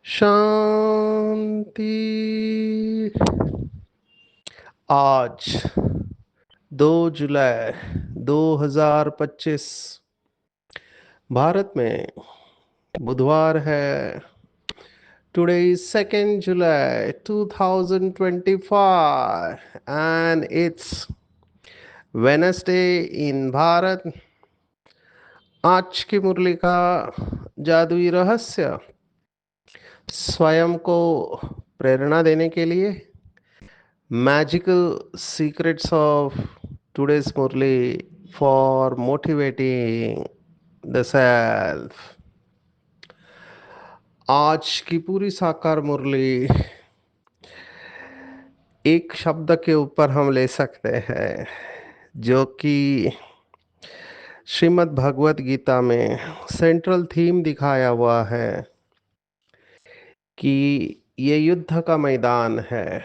शांति। आज 2 जुलाई 2025 भारत में बुधवार है। Today is 2 July 2025 and it's Wednesday in Bharat. आज की मुरली का जादुई रहस्य स्वयं को प्रेरणा देने के लिए Magical secrets of today's Murli for motivating the self। आज की पूरी साकार मुरली एक शब्द के ऊपर हम ले सकते हैं, जो कि श्रीमद् भगवत गीता में सेंट्रल थीम दिखाया हुआ है कि ये युद्ध का मैदान है।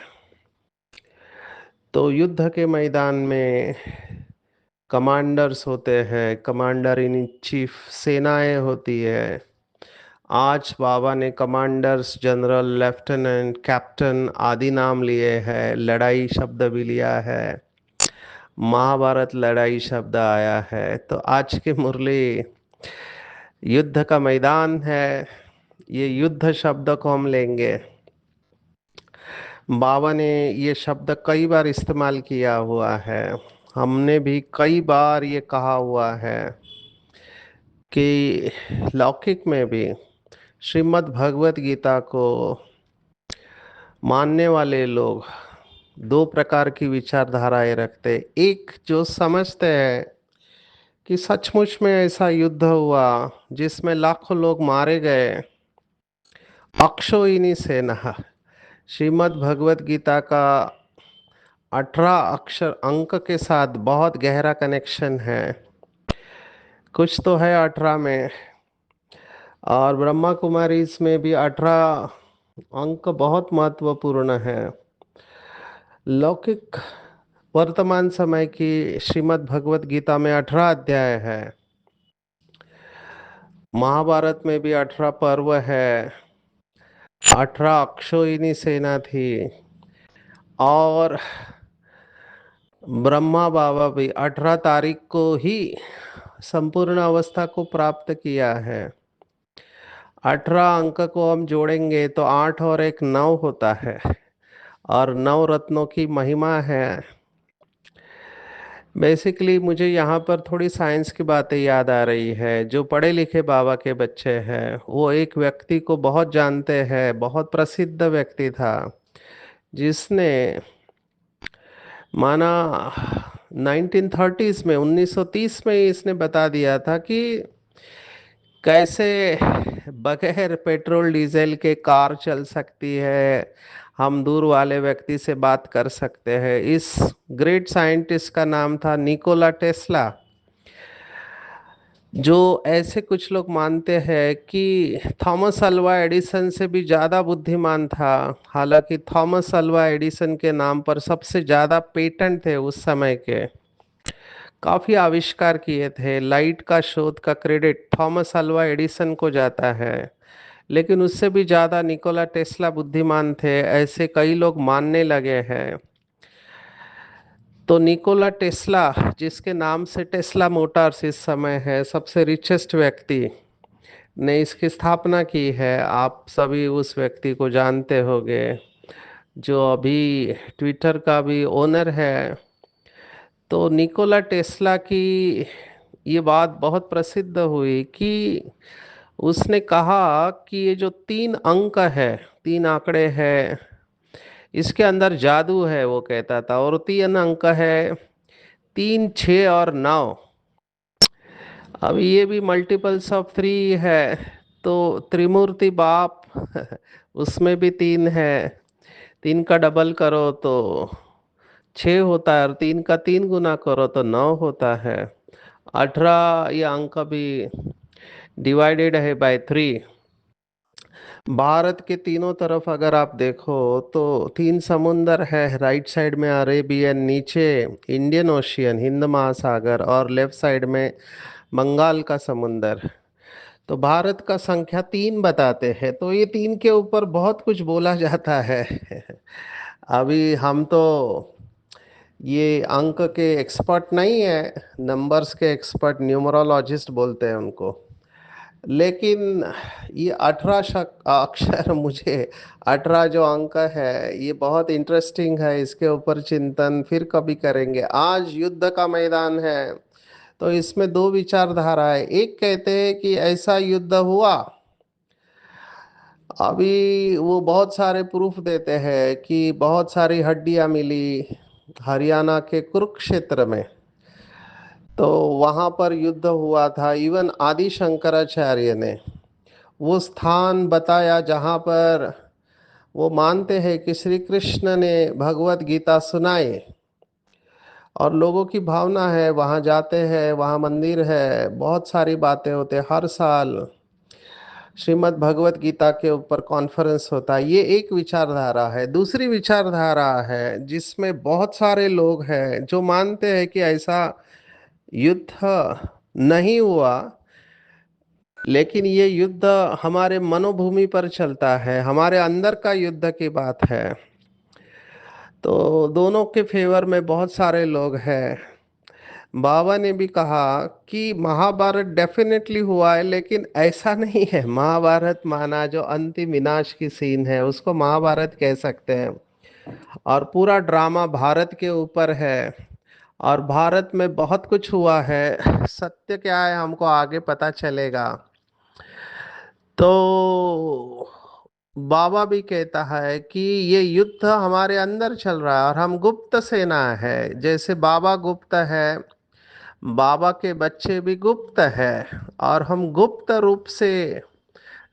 तो युद्ध के मैदान में कमांडर्स होते हैं, कमांडर इन चीफ सेनाएं होती है। आज बाबा ने कमांडर्स, जनरल, लेफ्टिनेंट, कैप्टन आदि नाम लिए हैं। लड़ाई शब्द भी लिया है, महाभारत लड़ाई शब्द आया है। तो आज की मुरली युद्ध का मैदान है। ये युद्ध शब्द को हम लेंगे। बाबा ने ये शब्द कई बार इस्तेमाल किया हुआ है। हमने भी कई बार ये कहा हुआ है कि लौकिक में भी श्रीमद् भगवत गीता को मानने वाले लोग दो प्रकार की विचारधाराएं रखते। एक जो समझते हैं कि सचमुच में ऐसा युद्ध हुआ जिसमें लाखों लोग मारे गए, अक्षोहिणी सेना। श्रीमद् भगवत गीता का 18 अक्षर अंक के साथ बहुत गहरा कनेक्शन है। कुछ तो है 18 में, और ब्रह्मा कुमारी इसमें भी 18 अंक बहुत महत्वपूर्ण है। लौकिक वर्तमान समय की श्रीमद् भगवत गीता में 18 अध्याय है। महाभारत में भी 18 पर्व है, 18 अक्षोहिणी सेना थी, और ब्रह्मा बाबा भी 18 तारीख को ही संपूर्ण अवस्था को प्राप्त किया है। 18 अंक को हम जोड़ेंगे तो 8 और 1 9 होता है, और 9 रत्नों की महिमा है। बेसिकली मुझे यहाँ पर थोड़ी साइंस की बातें याद आ रही है। जो पढ़े लिखे बाबा के बच्चे हैं वो एक व्यक्ति को बहुत जानते हैं, बहुत प्रसिद्ध व्यक्ति था, जिसने माना 1930s में, 1930 में ही इसने बता दिया था कि कैसे बगैर पेट्रोल डीजल के कार चल सकती है, हम दूर वाले व्यक्ति से बात कर सकते हैं। इस ग्रेट साइंटिस्ट का नाम था निकोला टेस्ला। जो ऐसे कुछ लोग मानते हैं कि थॉमस अल्वा एडिसन से भी ज़्यादा बुद्धिमान था। हालांकि थॉमस अल्वा एडिसन के नाम पर सबसे ज़्यादा पेटेंट थे उस समय के, काफ़ी आविष्कार किए थे। लाइट का शोध का क्रेडिट थॉमस अल्वा एडिसन को जाता है, लेकिन उससे भी ज़्यादा निकोला टेस्ला बुद्धिमान थे, ऐसे कई लोग मानने लगे हैं। तो निकोला टेस्ला, जिसके नाम से टेस्ला मोटर्स इस समय है, सबसे रिचेस्ट व्यक्ति ने इसकी स्थापना की है। आप सभी उस व्यक्ति को जानते होंगे, जो अभी ट्विटर का भी ओनर है। तो निकोला टेस्ला की ये बात बहुत प्रसिद्ध हुई कि उसने कहा कि ये जो 3 अंक है, 3 आंकड़े हैं, इसके अंदर जादू है, वो कहता था। और 3 अंक है, 3, 6 और 9। अब ये भी मल्टीपल्स ऑफ 3 है, तो त्रिमूर्ति बाप उसमें भी 3 है। तीन का डबल करो तो 6 होता है, और तीन का 3 गुना करो तो 9 होता है। 18 ये अंक भी डिवाइडेड है बाय 3। भारत के तीनों तरफ अगर आप देखो तो 3 समुंदर है। राइट साइड में अरेबियन, नीचे इंडियन ओशियन हिंद महासागर, और लेफ्ट साइड में बंगाल का समुंदर। तो भारत का संख्या 3 बताते हैं, तो ये 3 के ऊपर बहुत कुछ बोला जाता है। अभी हम तो ये अंक के एक्सपर्ट नहीं है, नंबर्स के एक्सपर्ट, न्यूमरोलॉजिस्ट बोलते हैं उनको। लेकिन ये 18 अक्षर मुझे 18 जो अंक है ये बहुत इंटरेस्टिंग है। इसके ऊपर चिंतन फिर कभी करेंगे। आज युद्ध का मैदान है, तो इसमें दो विचारधाराएं। एक कहते हैं कि ऐसा युद्ध हुआ, अभी वो बहुत सारे प्रूफ देते हैं कि बहुत सारी हड्डियां मिली हरियाणा के कुरुक्षेत्र में। तो वहां पर युद्ध हुआ था। इवन आदि शंकराचार्य ने वो स्थान बताया जहां पर वो मानते हैं कि श्री कृष्ण ने भगवत गीता सुनाई। और लोगों की भावना है, वहां जाते हैं, वहां मंदिर है, बहुत सारी बातें होते हैं। हर साल श्रीमद् भगवत गीता के ऊपर कॉन्फ्रेंस होता है। ये एक विचारधारा है। दूसरी विचारधारा है जिसमें बहुत सारे लोग हैं जो मानते हैं कि ऐसा युद्ध नहीं हुआ, लेकिन ये युद्ध हमारे मनोभूमि पर चलता है, हमारे अंदर का युद्ध की बात है। तो दोनों के फेवर में बहुत सारे लोग हैं। बाबा ने भी कहा कि महाभारत डेफिनेटली हुआ है, लेकिन ऐसा नहीं है महाभारत माना जो अंतिम विनाश की सीन है उसको महाभारत कह सकते हैं। और पूरा ड्रामा भारत के ऊपर है, और भारत में बहुत कुछ हुआ है। सत्य क्या है हमको आगे पता चलेगा। तो बाबा भी कहता है कि ये युद्ध हमारे अंदर चल रहा है, और हम गुप्त सेना है। जैसे बाबा गुप्त है, बाबा के बच्चे भी गुप्त है, और हम गुप्त रूप से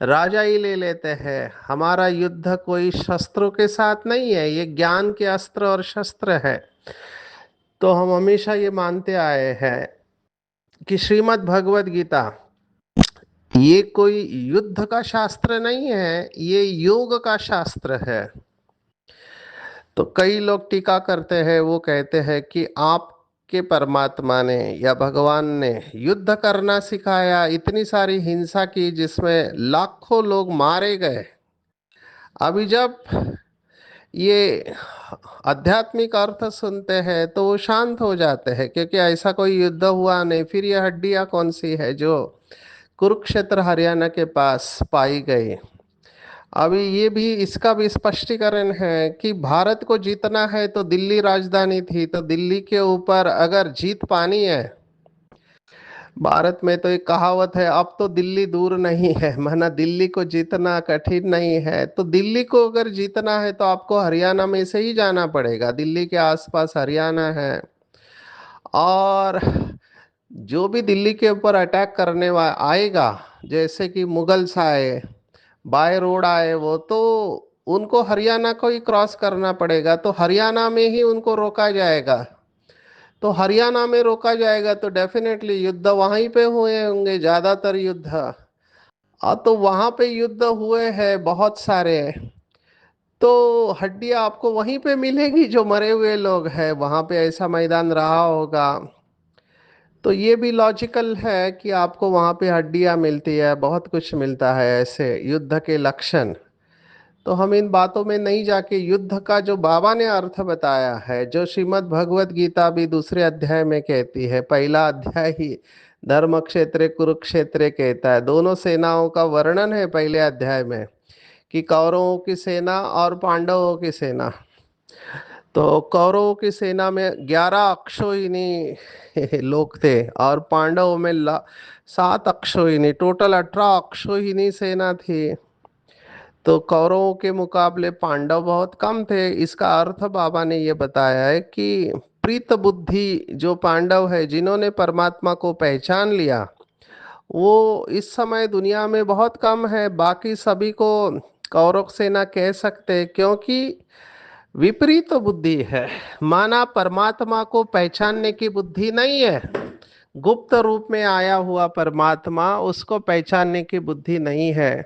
राजा ही ले लेते हैं। हमारा युद्ध कोई शस्त्रों के साथ नहीं है, ये ज्ञान के अस्त्र और शस्त्र है। तो हम हमेशा ये मानते आए हैं कि श्रीमद् भगवत गीता ये कोई युद्ध का शास्त्र नहीं है, ये योग का शास्त्र है। तो कई लोग टीका करते हैं, वो कहते हैं कि आपके परमात्मा ने या भगवान ने युद्ध करना सिखाया, इतनी सारी हिंसा की जिसमें लाखों लोग मारे गए। अभी जब ये आध्यात्मिक अर्थ सुनते हैं तो वो शांत हो जाते हैं, क्योंकि ऐसा कोई युद्ध हुआ नहीं। फिर ये हड्डियां कौन सी है जो कुरुक्षेत्र हरियाणा के पास पाई गई। अभी ये भी, इसका भी स्पष्टीकरण है कि भारत को जीतना है तो दिल्ली राजधानी थी, तो दिल्ली के ऊपर अगर जीत पानी है। भारत में तो एक कहावत है, अब तो दिल्ली दूर नहीं है, माना दिल्ली को जीतना कठिन नहीं है। तो दिल्ली को अगर जीतना है तो आपको हरियाणा में से ही जाना पड़ेगा। दिल्ली के आसपास हरियाणा है, और जो भी दिल्ली के ऊपर अटैक करने आएगा, जैसे कि मुगल्स आए, बाय रोड आए, वो तो उनको हरियाणा को ही क्रॉस करना पड़ेगा। तो हरियाणा में ही उनको रोका जाएगा। तो हरियाणा में रोका जाएगा तो डेफिनेटली युद्ध वहीं पे हुए होंगे, ज्यादातर युद्ध। तो वहां पे युद्ध हुए हैं बहुत सारे। तो हड्डियां आपको वहीं पे मिलेगी, जो मरे हुए लोग हैं वहां पे ऐसा मैदान रहा होगा। तो ये भी लॉजिकल है कि आपको वहां पे हड्डियां मिलती है, बहुत कुछ मिलता है ऐसे युद्ध के लक्षण। तो हम इन बातों में नहीं जाके, युद्ध का जो बाबा ने अर्थ बताया है, जो श्रीमद् भगवत गीता भी दूसरे अध्याय में कहती है, पहला अध्याय ही धर्म क्षेत्र कुरुक्षेत्र कहता है। दोनों सेनाओं का वर्णन है पहले अध्याय में, कि कौरवों की सेना और पांडवों की सेना। तो कौरवों की सेना में 11 अक्षौहिणी लोग थे, और पांडवों में 7 अक्षौहिणी, टोटल 18 अक्षौहिणी सेना थी। तो कौरवों के मुकाबले पांडव बहुत कम थे। इसका अर्थ बाबा ने ये बताया है कि प्रीत बुद्धि जो पांडव है, जिन्होंने परमात्मा को पहचान लिया, वो इस समय दुनिया में बहुत कम है। बाकी सभी को कौरव सेना कह सकते हैं, क्योंकि विपरीत बुद्धि है। माना परमात्मा को पहचानने की बुद्धि नहीं है। गुप्त रूप में आया हुआ परमात्मा, उसको पहचानने की बुद्धि नहीं है,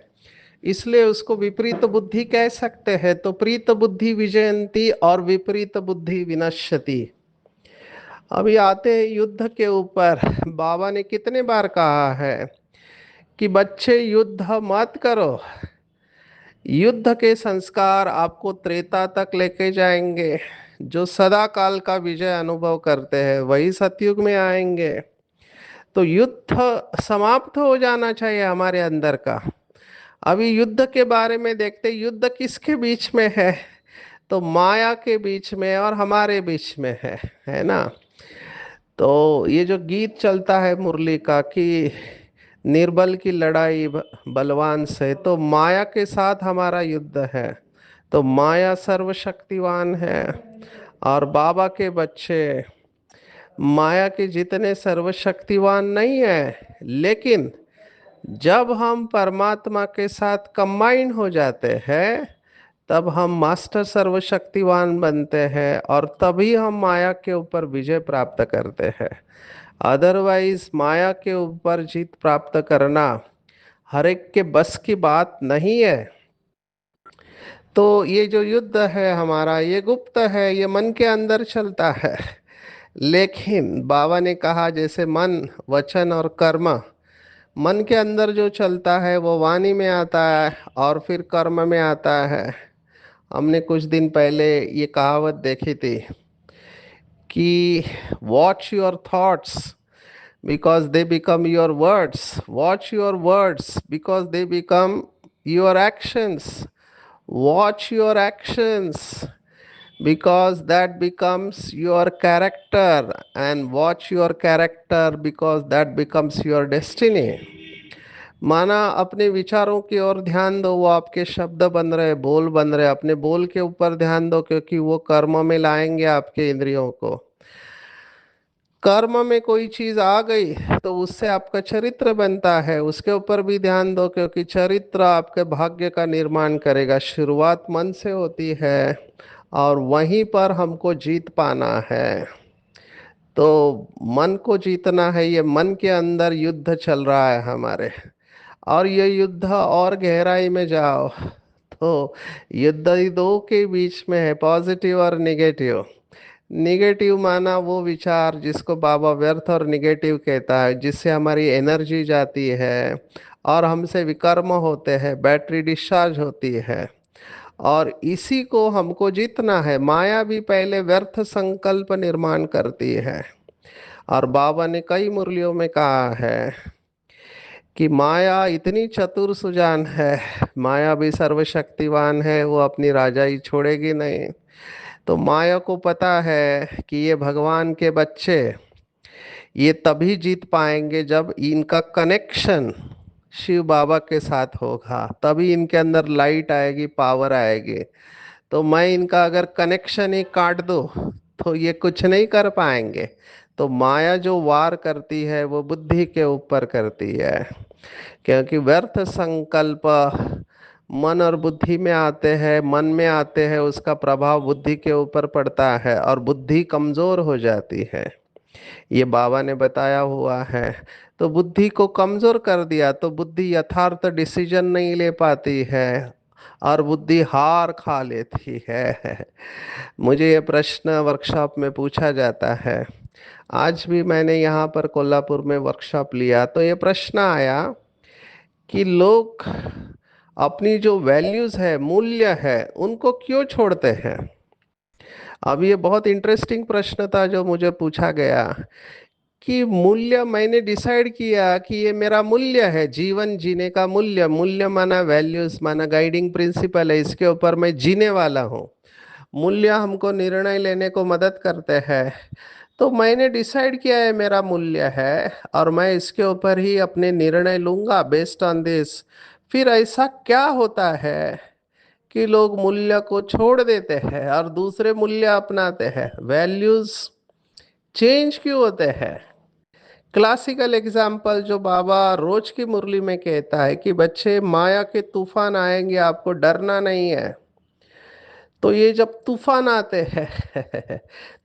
इसलिए उसको विपरीत बुद्धि कह सकते हैं। तो प्रीत बुद्धि विजयंती और विपरीत बुद्धि विनश्यति। अभी आते हैं युद्ध के ऊपर। बाबा ने कितने बार कहा है कि बच्चे युद्ध मत करो। युद्ध के संस्कार आपको त्रेता तक लेके जाएंगे। जो सदा काल का विजय अनुभव करते हैं वही सतयुग में आएंगे। तो युद्ध समाप्त हो जाना चाहिए हमारे अंदर का। अभी युद्ध के बारे में देखते, युद्ध किसके बीच में है? तो माया के बीच में और हमारे बीच में है ना। तो ये जो गीत चलता है मुरली का कि निर्बल की लड़ाई बलवान से, तो माया के साथ हमारा युद्ध है। तो माया सर्वशक्तिवान है और बाबा के बच्चे माया के जितने सर्वशक्तिवान नहीं है। लेकिन जब हम परमात्मा के साथ कंबाइन हो जाते हैं तब हम मास्टर सर्वशक्तिवान बनते हैं और तभी हम माया के ऊपर विजय प्राप्त करते हैं। अदरवाइज माया के ऊपर जीत प्राप्त करना हर एक के बस की बात नहीं है। तो ये जो युद्ध है हमारा, ये गुप्त है, ये मन के अंदर चलता है। लेकिन बाबा ने कहा जैसे मन, वचन और कर्म, मन के अंदर जो चलता है वो वाणी में आता है और फिर कर्म में आता है। हमने कुछ दिन पहले ये कहावत देखी थी कि watch your thoughts because they become your words, watch your words because they become your actions, watch your actions because that becomes your character, and watch your character because that becomes your destiny। माना अपने विचारों की ओर ध्यान दो, वो आपके शब्द बन रहे, बोल बन रहे, अपने बोल के ऊपर ध्यान दो क्योंकि वो कर्म में लाएंगे आपके इंद्रियों को। कर्म में कोई चीज आ गई तो उससे आपका चरित्र बनता है, उसके ऊपर भी ध्यान दो क्योंकि चरित्र आपके भाग्य का निर्माण करेगा। शुरुआत मन से होती है और वहीं पर हमको जीत पाना है। तो मन को जीतना है, ये मन के अंदर युद्ध चल रहा है हमारे। और ये युद्ध और गहराई में जाओ तो युद्ध ही दो के बीच में है, पॉजिटिव और निगेटिव। निगेटिव माना वो विचार जिसको बाबा व्यर्थ और निगेटिव कहता है, जिससे हमारी एनर्जी जाती है और हमसे विकर्म होते हैं, बैटरी डिस्चार्ज होती है। और इसी को हमको जीतना है। माया भी पहले व्यर्थ संकल्प निर्माण करती है और बाबा ने कई मुरलियों में कहा है कि माया इतनी चतुर सुजान है, माया भी सर्वशक्तिवान है, वो अपनी राजाई छोड़ेगी नहीं। तो माया को पता है कि ये भगवान के बच्चे ये तभी जीत पाएंगे जब इनका कनेक्शन शिव बाबा के साथ होगा, तभी इनके अंदर लाइट आएगी, पावर आएगी। तो मैं इनका अगर कनेक्शन ही काट दूं तो ये कुछ नहीं कर पाएंगे। तो माया जो वार करती है वो बुद्धि के ऊपर करती है क्योंकि व्यर्थ संकल्प मन और बुद्धि में आते हैं, मन में आते हैं, उसका प्रभाव बुद्धि के ऊपर पड़ता है और बुद्धि कमजोर हो जाती है। ये बाबा ने बताया हुआ है। तो बुद्धि को कमजोर कर दिया तो बुद्धि यथार्थ डिसीजन नहीं ले पाती है और बुद्धि हार खा लेती है। मुझे ये प्रश्न वर्कशॉप में पूछा जाता है। आज भी मैंने यहाँ पर कोल्हापुर में वर्कशॉप लिया तो ये प्रश्न आया कि लोग अपनी जो वैल्यूज है, मूल्य है, उनको क्यों छोड़ते हैं। अब ये बहुत इंटरेस्टिंग प्रश्न था जो मुझे पूछा गया कि मूल्य मैंने डिसाइड किया कि ये मेरा मूल्य है, जीवन जीने का मूल्य। मूल्य माना वैल्यूज, माना गाइडिंग प्रिंसिपल है, इसके ऊपर मैं जीने वाला हूँ। मूल्य हमको निर्णय लेने को मदद करते हैं। तो मैंने डिसाइड किया है मेरा मूल्य है और मैं इसके ऊपर ही अपने निर्णय लूंगा बेस्ड ऑन दिस। फिर ऐसा क्या होता है कि लोग मूल्य को छोड़ देते हैं और दूसरे मूल्य अपनाते हैं? वैल्यूज चेंज क्यों होते हैं? क्लासिकल एग्जाम्पल जो बाबा रोज की मुरली में कहता है कि बच्चे माया के तूफान आएंगे, आपको डरना नहीं है। तो ये जब तूफान आते हैं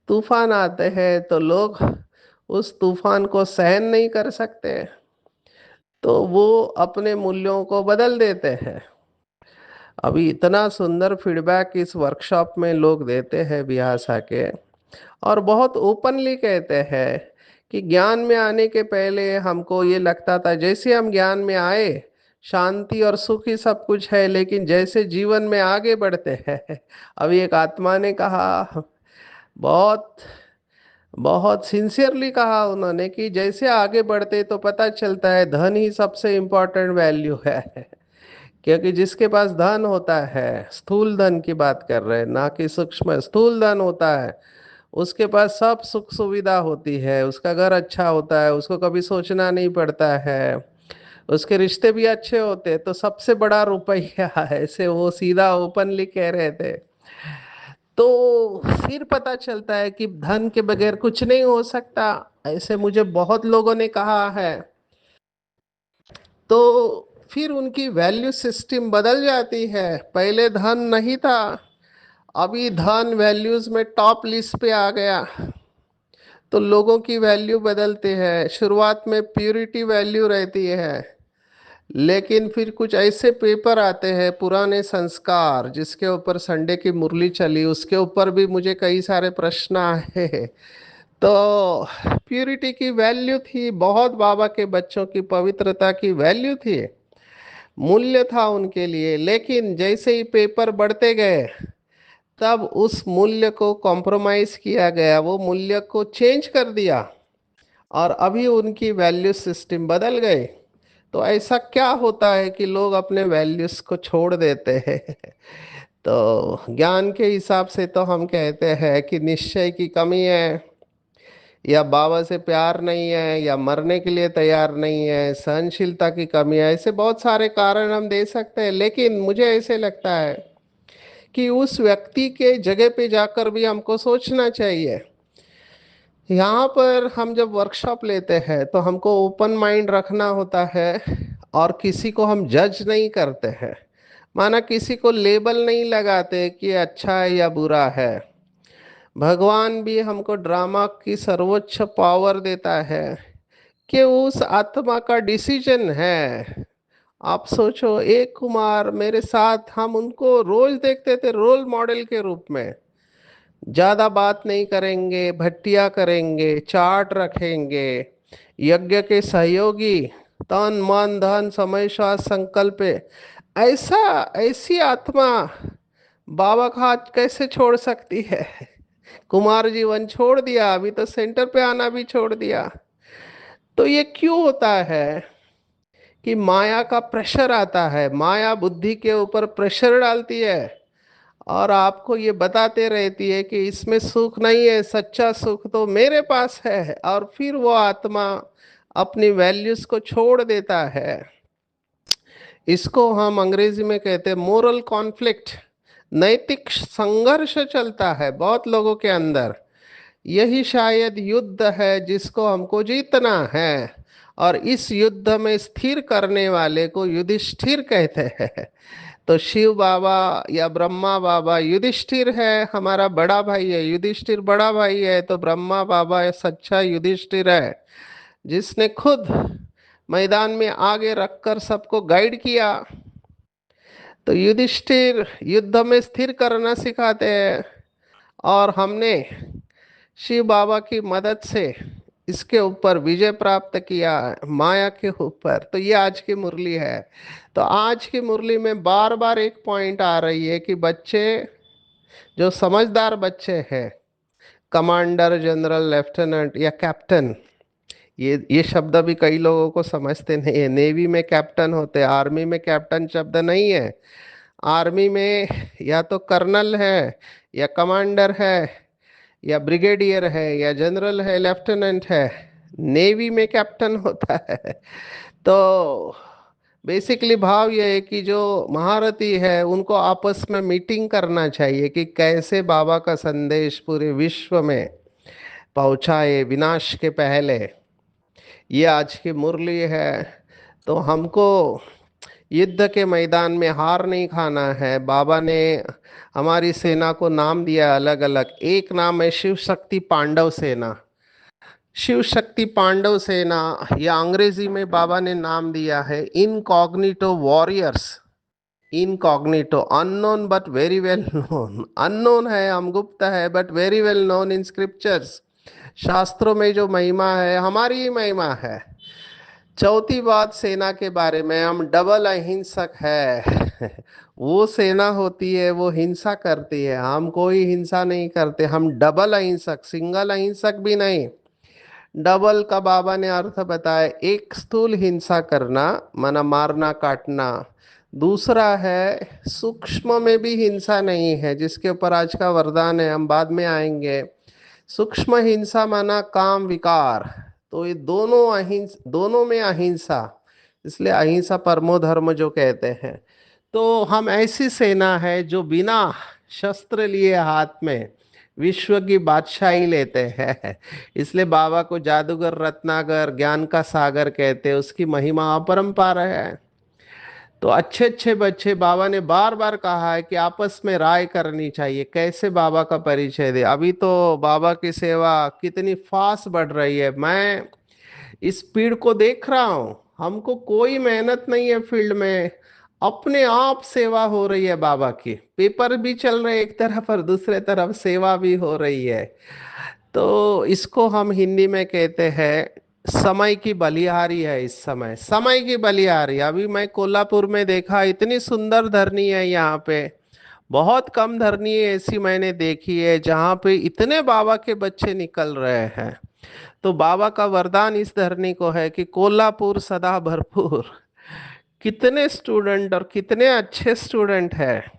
तूफान आते हैं तो लोग उस तूफान को सहन नहीं कर सकते, तो वो अपने मूल्यों को बदल देते हैं। अभी इतना सुंदर फीडबैक इस वर्कशॉप में लोग देते हैं बिहासा के, और बहुत ओपनली कहते हैं कि ज्ञान में आने के पहले हमको ये लगता था, जैसे हम ज्ञान में आए शांति और सुख ही सब कुछ है, लेकिन जैसे जीवन में आगे बढ़ते हैं, अभी एक आत्मा ने कहा, बहुत बहुत सिंसियरली कहा उन्होंने, कि जैसे आगे बढ़ते तो पता चलता है धन ही सबसे इम्पोर्टेंट वैल्यू है। क्योंकि जिसके पास धन होता है, स्थूल धन की बात कर रहे हैं ना कि सूक्ष्म, स्थूल धन होता है, उसके पास सब सुख सुविधा होती है, उसका घर अच्छा होता है, उसको कभी सोचना नहीं पड़ता है, उसके रिश्ते भी अच्छे होते हैं, तो सबसे बड़ा रुपया है, ऐसे वो सीधा ओपनली कह रहे थे। तो फिर पता चलता है कि धन के बगैर कुछ नहीं हो सकता, ऐसे मुझे बहुत लोगों ने कहा है। तो फिर उनकी वैल्यू सिस्टम बदल जाती है। पहले धन नहीं था, अभी धन वैल्यूज में टॉप लिस्ट पे आ गया, तो लोगों की वैल्यू बदलती है। शुरुआत में प्यूरिटी वैल्यू रहती है, लेकिन फिर कुछ ऐसे पेपर आते हैं, पुराने संस्कार जिसके ऊपर संडे की मुरली चली, उसके ऊपर भी मुझे कई सारे प्रश्न आए। तो प्यूरिटी की वैल्यू थी, बहुत बाबा के बच्चों की पवित्रता की वैल्यू थी, मूल्य था उनके लिए, लेकिन जैसे ही पेपर बढ़ते गए तब उस मूल्य को कॉम्प्रोमाइज किया गया, वो मूल्य को चेंज कर दिया, और अभी उनकी वैल्यू सिस्टम बदल गए। तो ऐसा क्या होता है कि लोग अपने वैल्यूज को छोड़ देते हैं? तो ज्ञान के हिसाब से तो हम कहते हैं कि निश्चय की कमी है, या बाबा से प्यार नहीं है, या मरने के लिए तैयार नहीं है, सहनशीलता की कमी है, ऐसे बहुत सारे कारण हम दे सकते हैं। लेकिन मुझे ऐसे लगता है कि उस व्यक्ति के जगह पे जाकर भी हमको सोचना चाहिए। यहाँ पर हम जब वर्कशॉप लेते हैं तो हमको ओपन माइंड रखना होता है, और किसी को हम जज नहीं करते हैं, माना किसी को लेबल नहीं लगाते कि अच्छा है या बुरा है। भगवान भी हमको ड्रामा की सर्वोच्च पावर देता है कि उस आत्मा का डिसीजन है। आप सोचो, एक कुमार मेरे साथ, हम उनको रोज देखते थे रोल मॉडल के रूप में, ज्यादा बात नहीं करेंगे, भट्टिया करेंगे, चार्ट रखेंगे, यज्ञ के सहयोगी, तन मन धन समय श्वास संकल्प, ऐसा ऐसी आत्मा बाबा का हाथ कैसे छोड़ सकती है? कुमार जीवन छोड़ दिया, अभी तो सेंटर पे आना भी छोड़ दिया। तो ये क्यों होता है कि माया का प्रेशर आता है, माया बुद्धि के ऊपर प्रेशर डालती है, और आपको ये बताते रहती है कि इसमें सुख नहीं है, सच्चा सुख तो मेरे पास है, और फिर वो आत्मा अपनी वैल्यूज को छोड़ देता है। इसको हम अंग्रेजी में कहते हैं मोरल कॉन्फ्लिक्ट, नैतिक संघर्ष चलता है बहुत लोगों के अंदर। यही शायद युद्ध है जिसको हमको जीतना है, और इस युद्ध में स्थिर करने वाले को युधिष्ठिर कहते हैं। तो शिव बाबा या ब्रह्मा बाबा युधिष्ठिर है, हमारा बड़ा भाई है, युधिष्ठिर बड़ा भाई है, तो ब्रह्मा बाबा सच्चा युधिष्ठिर है, जिसने खुद मैदान में आगे रखकर सबको गाइड किया। तो युधिष्ठिर युद्ध में स्थिर करना सिखाते हैं, और हमने शिव बाबा की मदद से इसके ऊपर विजय प्राप्त किया, माया के ऊपर। तो ये आज की मुरली है। तो आज की मुरली में बार बार एक पॉइंट आ रही है कि बच्चे, जो समझदार बच्चे हैं, कमांडर, जनरल, लेफ्टिनेंट या कैप्टन, ये शब्द भी कई लोगों को समझते नहीं है। नेवी में कैप्टन होते हैं, आर्मी में कैप्टन शब्द नहीं है। आर्मी में या तो कर्नल है, या कमांडर है, या ब्रिगेडियर है, या जनरल है, लेफ्टिनेंट है। नेवी में कैप्टन होता है। तो बेसिकली भाव यह है कि जो महारथी है उनको आपस में मीटिंग करना चाहिए कि कैसे बाबा का संदेश पूरे विश्व में पहुंचाए विनाश के पहले। ये आज की मुरली है। तो हमको युद्ध के मैदान में हार नहीं खाना है। बाबा ने हमारी सेना को नाम दिया अलग अलग। एक नाम है शिव शक्ति पांडव सेना। शिव शक्ति पांडव सेना, या अंग्रेजी में बाबा ने नाम दिया है incognito warriors. Incognito, unknown but very well known. Unknown है, हम गुप्त है, but very well known in scriptures. शास्त्रों में जो महिमा है हमारी ही महिमा है। चौथी बात सेना के बारे में, हम डबल अहिंसक है। वो सेना होती है वो हिंसा करती है, हम कोई हिंसा नहीं करते। हम डबल अहिंसक, सिंगल अहिंसक भी नहीं। डबल का बाबा ने अर्थ बताया, एक स्थूल हिंसा करना माना मारना काटना। दूसरा है सूक्ष्म में भी हिंसा नहीं है, जिसके ऊपर आज का वरदान है, हम बाद में आएंगे। सूक्ष्म हिंसा माना काम विकार। तो ये दोनों दोनों में अहिंसा, इसलिए अहिंसा परमो धर्म जो कहते हैं। तो हम ऐसी सेना है जो बिना शस्त्र लिए हाथ में विश्व की बादशाही लेते हैं। इसलिए बाबा को जादूगर रत्नाकर ज्ञान का सागर कहते हैं, उसकी महिमा अपरंपार है। तो अच्छे अच्छे बच्चे, बाबा ने बार बार कहा है कि आपस में राय करनी चाहिए कैसे बाबा का परिचय दे। अभी तो बाबा की सेवा कितनी फास्ट बढ़ रही है, मैं इस स्पीड को देख रहा हूँ। हमको कोई मेहनत नहीं है फील्ड में, अपने आप सेवा हो रही है बाबा की। पेपर भी चल रहे एक तरफ और दूसरे तरफ सेवा भी हो रही है। तो इसको हम हिंदी में कहते हैं समय की बलिहारी है। इस समय समय की बलिहारी। अभी मैं कोल्हापुर में देखा, इतनी सुंदर धरनी है यहाँ पे। बहुत कम धरनी ऐसी मैंने देखी है जहाँ पे इतने बाबा के बच्चे निकल रहे हैं। तो बाबा का वरदान इस धरनी को है कि कोल्हापुर सदा भरपूर। कितने स्टूडेंट और कितने अच्छे स्टूडेंट हैं,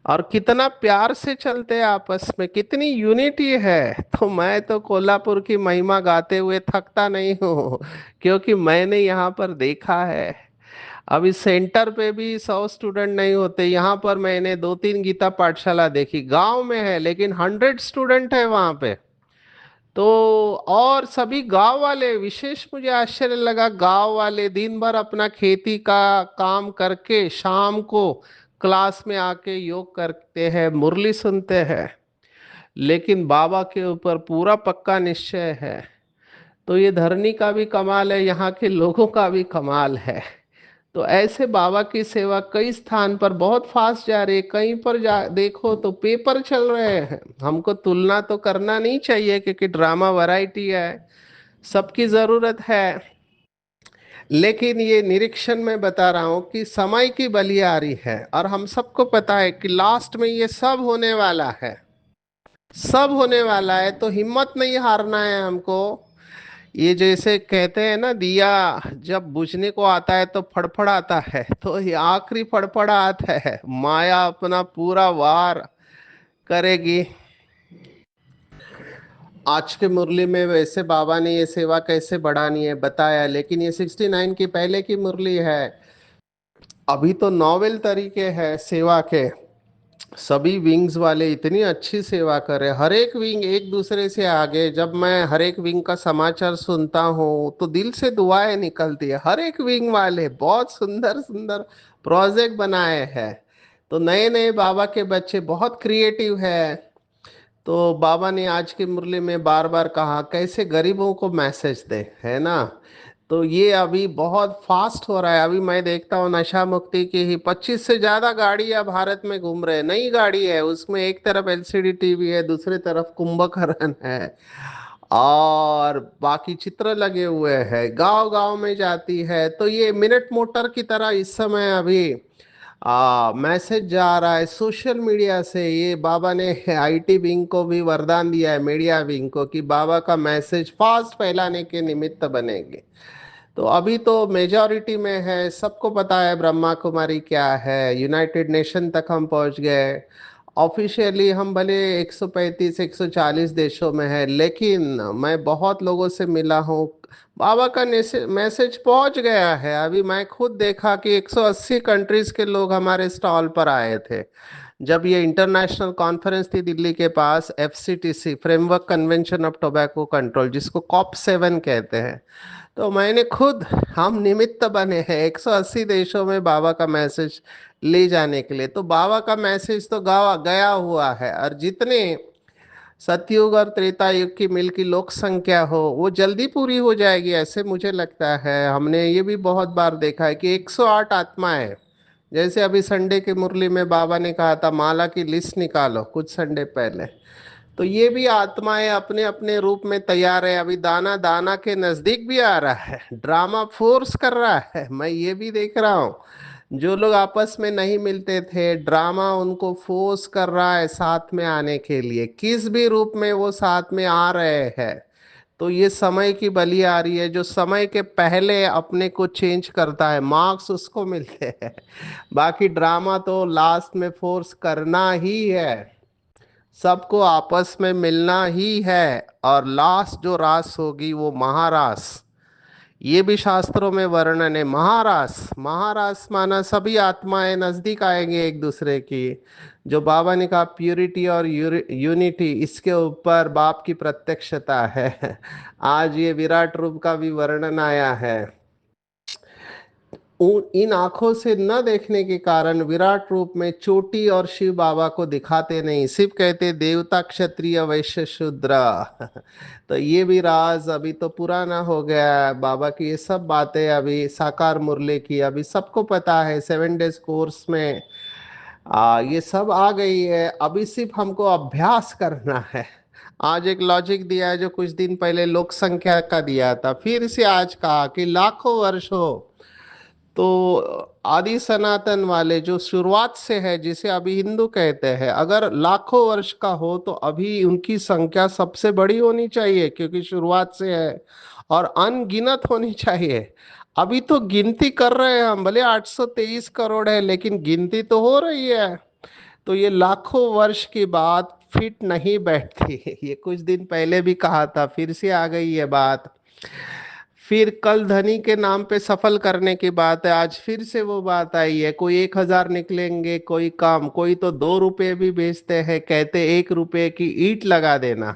और कितना प्यार से चलते हैं आपस में, कितनी यूनिटी है। तो मैं तो कोल्हापुर की महिमा गाते हुए थकता नहीं हूँ, क्योंकि मैंने यहाँ पर देखा है। अब इस सेंटर पे भी 100 स्टूडेंट नहीं होते, यहाँ पर मैंने 2-3 गीता पाठशाला देखी, गांव में है लेकिन 100 स्टूडेंट है वहाँ पे। तो और सभी गांव वाले, विशेष मुझे आश्चर्य लगा, गांव वाले दिन भर अपना खेती का काम करके शाम को क्लास में आके योग करते हैं, मुरली सुनते हैं। लेकिन बाबा के ऊपर पूरा पक्का निश्चय है। तो ये धरनी का भी कमाल है, यहाँ के लोगों का भी कमाल है। तो ऐसे बाबा की सेवा कई स्थान पर बहुत फास्ट जा रही है। कहीं पर जा देखो तो पेपर चल रहे हैं। हमको तुलना तो करना नहीं चाहिए क्योंकि ड्रामा वैरायटी है, सबकी जरूरत है। लेकिन ये निरीक्षण में बता रहा हूँ कि समय की बलिहारी है, और हम सबको पता है कि लास्ट में ये सब होने वाला है। सब होने वाला है, तो हिम्मत नहीं हारना है हमको। ये जैसे कहते हैं ना, दिया जब बुझने को आता है तो फड़फड़ाता है, तो ये आखिरी फड़फड़ाहट है, माया अपना पूरा वार करेगी। आज के मुरली में वैसे बाबा ने ये सेवा कैसे बढ़ानी है बताया, लेकिन ये 69 की पहले की मुरली है। अभी तो नॉवेल तरीके हैं सेवा के। सभी विंग्स वाले इतनी अच्छी सेवा कर रहे, हर एक विंग एक दूसरे से आगे। जब मैं हर एक विंग का समाचार सुनता हूँ तो दिल से दुआएं निकलती है। हर एक विंग वाले बहुत सुंदर सुंदर प्रोजेक्ट बनाए हैं। तो नए नए बाबा के बच्चे बहुत क्रिएटिव है। तो बाबा ने आज की मुरली में बार बार कहा कैसे गरीबों को मैसेज दे, है ना। तो ये अभी बहुत फास्ट हो रहा है। अभी मैं देखता हूँ नशा मुक्ति की ही 25 से ज्यादा गाड़ियां भारत में घूम रहे हैं। नई गाड़ी है, उसमें एक तरफ एलसीडी टीवी है, दूसरी तरफ कुंभकर्ण है, और बाकी चित्र लगे हुए हैं, गांव गांव में जाती है। तो ये मिनट मोटर की तरह इस समय अभी मैसेज जा रहा है सोशल मीडिया से। ये बाबा ने आईटी विंग को भी वरदान दिया है, मीडिया विंग को, कि बाबा का मैसेज फास्ट फैलाने के निमित्त बनेंगे। तो अभी तो मेजॉरिटी में है, सबको पता है ब्रह्मा कुमारी क्या है, यूनाइटेड नेशन तक हम पहुंच गए। ऑफिशियली हम भले 135 140 देशों में है, लेकिन मैं बहुत लोगों से मिला हूँ, बाबा का मैसेज पहुंच गया है। अभी मैं खुद देखा कि 180 कंट्रीज के लोग हमारे स्टॉल पर आए थे। जब ये इंटरनेशनल कॉन्फ्रेंस थी दिल्ली के पास, FCTC framework convention of tobacco control, जिसको कॉप 7 कहते हैं। तो मैंने खुद, हम निमित्त बने हैं 180 देशों में बाबा का मैसेज ले जाने के लिए। तो बाबा का मैसेज तो गावा गया हुआ है, और जितने सतयुग और त्रेता युग की मिल की लोक संख्या हो वो जल्दी पूरी हो जाएगी, ऐसे मुझे लगता है। हमने ये भी बहुत बार देखा है कि 108 आत्माएं, जैसे अभी संडे की मुरली में बाबा ने कहा था माला की लिस्ट निकालो कुछ संडे पहले, तो ये भी आत्माएं अपने अपने रूप में तैयार है। अभी दाना दाना के नजदीक भी आ रहा है, ड्रामा फोर्स कर रहा है, मैं ये भी देख रहा हूँ। जो लोग आपस में नहीं मिलते थे, ड्रामा उनको फोर्स कर रहा है साथ में आने के लिए, किस भी रूप में वो साथ में आ रहे हैं। तो ये समय की बलि आ रही है, जो समय के पहले अपने को चेंज करता है मार्क्स उसको मिलते हैं। बाकी ड्रामा तो लास्ट में फोर्स करना ही है, सबको आपस में मिलना ही है, और लास्ट जो रास होगी वो महारास। ये भी शास्त्रों में वर्णन है, महारास। महारास माना सभी आत्माएं नजदीक आएंगे एक दूसरे की। जो बाबा ने कहा प्यूरिटी और यूनिटी, इसके ऊपर बाप की प्रत्यक्षता है। आज ये विराट रूप का भी वर्णन आया है। इन आंखों से न देखने के कारण विराट रूप में चोटी और शिव बाबा को दिखाते नहीं, सिर्फ कहते देवता क्षत्रिय वैश्य शूद्र। तो ये भी राज अभी तो पुराना हो गया है। बाबा की ये सब बातें अभी साकार मुरली की अभी सबको पता है, 7 डेज कोर्स में ये सब आ गई है। अभी सिर्फ हमको अभ्यास करना है। आज एक लॉजिक दिया है जो कुछ दिन पहले लोक संख्या का दिया था, फिर से आज कहा कि लाखों वर्ष हो। तो आदि सनातन वाले जो शुरुआत से है, जिसे अभी हिंदू कहते हैं, अगर लाखों वर्ष का हो तो अभी उनकी संख्या सबसे बड़ी होनी चाहिए, क्योंकि शुरुआत से है, और अनगिनत होनी चाहिए। अभी तो गिनती कर रहे हैं हम, भले 823 करोड़ है लेकिन गिनती तो हो रही है। तो ये लाखों वर्ष की बात फिट नहीं बैठती। ये कुछ दिन पहले भी कहा था, फिर से आ गई ये बात। फिर कल धनी के नाम पे सफल करने की बात है, आज फिर से वो बात आई है। कोई 1,000 निकलेंगे, कोई काम, कोई तो 2 रुपए भी बेचते हैं, कहते 1 रुपए की ईंट लगा देना।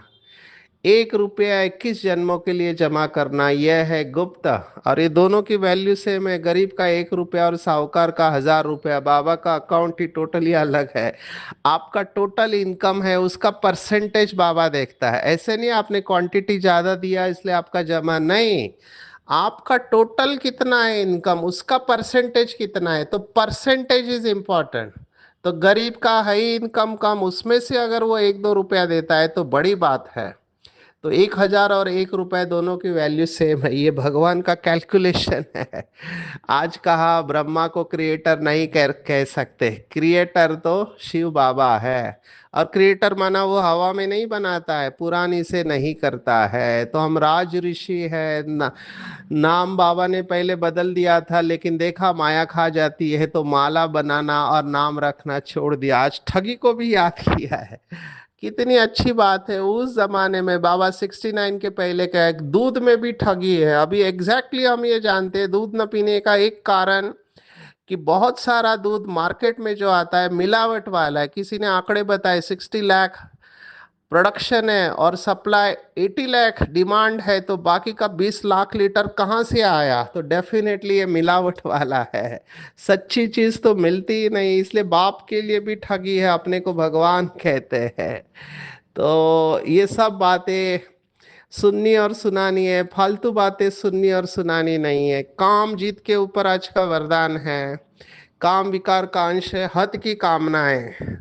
1 रुपया 21 जन्मों के लिए जमा करना, यह है गुप्त। और ये दोनों की वैल्यू सेम है, गरीब का 1 रुपया और साहूकार का 1,000 रुपया। बाबा का अकाउंट ही टोटली अलग है। आपका टोटल इनकम है, उसका परसेंटेज बाबा देखता है। ऐसे नहीं आपने क्वांटिटी ज्यादा दिया इसलिए आपका जमा, नहीं। आपका टोटल कितना है इनकम, उसका परसेंटेज कितना है, तो परसेंटेज इज इम्पोर्टेंट। तो गरीब का है इनकम कम, उसमें से अगर वो 1-2 रुपया देता है तो बड़ी बात है। तो 1,000 और 1 रुपए दोनों की वैल्यू सेम है, ये भगवान का कैलकुलेशन है। आज कहा ब्रह्मा को क्रिएटर नहीं कह सकते, क्रिएटर तो शिव बाबा है। और क्रिएटर माना वो हवा में नहीं बनाता है, पुरानी से नहीं करता है। तो हम राज ऋषि है नाम बाबा ने पहले बदल दिया था, लेकिन देखा माया खा जाती है तो माला बनाना और नाम रखना छोड़ दिया, आज ठगी को भी याद किया है। कितनी अच्छी बात है। उस जमाने में बाबा 69 के पहले क्या है, दूध में भी ठगी है। अभी एग्जैक्टली हम ये जानते हैं दूध न पीने का एक कारण, कि बहुत सारा दूध मार्केट में जो आता है मिलावट वाला है। किसी ने आंकड़े बताए, 60 लाख प्रोडक्शन है और सप्लाई 80 लाख डिमांड है, तो बाकी का 20 लाख लीटर कहाँ से आया, तो डेफिनेटली ये मिलावट वाला है। सच्ची चीज तो मिलती ही नहीं, इसलिए बाप के लिए भी ठगी है, अपने को भगवान कहते हैं। तो ये सब बातें सुननी और सुनानी है, फालतू बातें सुननी और सुनानी नहीं है। काम जीत के ऊपर आज का वरदान है। काम विकार का अंश है, हत की कामनाएं।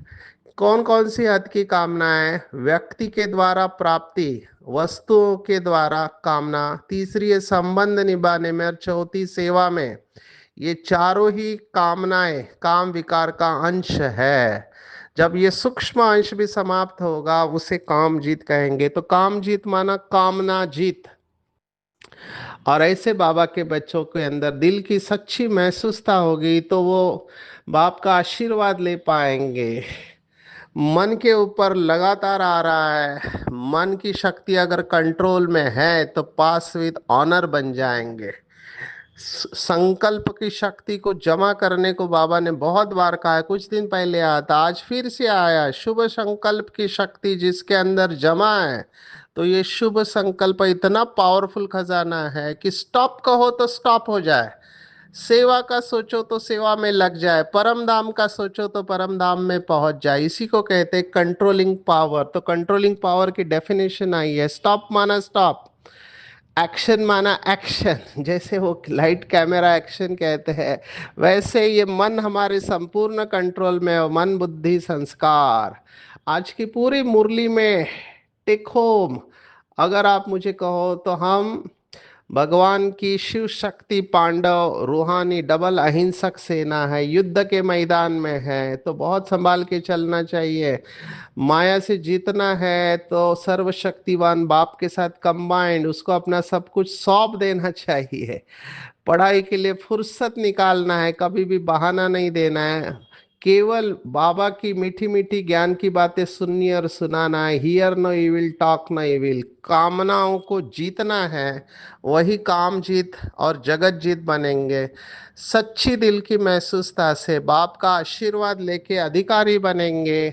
कौन कौन सी हद की कामनाएं? व्यक्ति के द्वारा प्राप्ति, वस्तुओं के द्वारा कामना, तीसरी है संबंध निभाने में, और चौथी सेवा में। ये चारों ही कामनाएं काम विकार का अंश है। जब ये सूक्ष्म अंश भी समाप्त होगा उसे काम जीत कहेंगे। तो काम जीत माना कामना जीत। और ऐसे बाबा के बच्चों के अंदर दिल की सच्ची महसूसता होगी तो वो बाप का आशीर्वाद ले पाएंगे। मन के ऊपर लगातार आ रहा है, मन की शक्ति अगर कंट्रोल में है तो पास विद ऑनर बन जाएंगे। संकल्प की शक्ति को जमा करने को बाबा ने बहुत बार कहा है, कुछ दिन पहले आया था, आज फिर से आया। शुभ संकल्प की शक्ति जिसके अंदर जमा है तो ये शुभ संकल्प इतना पावरफुल खजाना है कि स्टॉप कहो तो स्टॉप हो जाए, सेवा का सोचो तो सेवा में लग जाए, परम धाम का सोचो तो परम धाम में पहुंच जाए। इसी को कहते हैं कंट्रोलिंग पावर। तो कंट्रोलिंग पावर की डेफिनेशन आई है, स्टॉप माना स्टॉप, एक्शन माना एक्शन। जैसे वो लाइट कैमरा एक्शन कहते हैं, वैसे ये मन हमारे संपूर्ण कंट्रोल में है, मन बुद्धि संस्कार। आज की पूरी मुरली में टेक होम, अगर आप मुझे कहो तो हम भगवान की शिव शक्ति पांडव रूहानी डबल अहिंसक सेना है, युद्ध के मैदान में है, तो बहुत संभाल के चलना चाहिए। माया से जीतना है तो सर्वशक्तिवान बाप के साथ कंबाइंड उसको अपना सब कुछ सौंप देना चाहिए। पढ़ाई के लिए फुर्सत निकालना है, कभी भी बहाना नहीं देना है, केवल बाबा की मीठी मीठी ज्ञान की बातें सुननी और सुनाना है। Hear no evil talk no evil, कामनाओं को जीतना है, वही काम जीत और जगत जीत बनेंगे। सच्ची दिल की महसूसता से बाप का आशीर्वाद लेके अधिकारी बनेंगे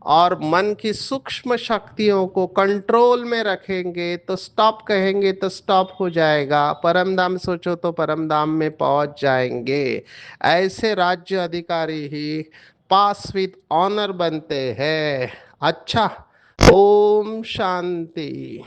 और मन की सूक्ष्म शक्तियों को कंट्रोल में रखेंगे, तो स्टॉप कहेंगे तो स्टॉप हो जाएगा, परम धाम सोचो तो परम धाम में पहुंच जाएंगे। ऐसे राज्य अधिकारी ही पास विद ऑनर बनते हैं। अच्छा, ओम शांति।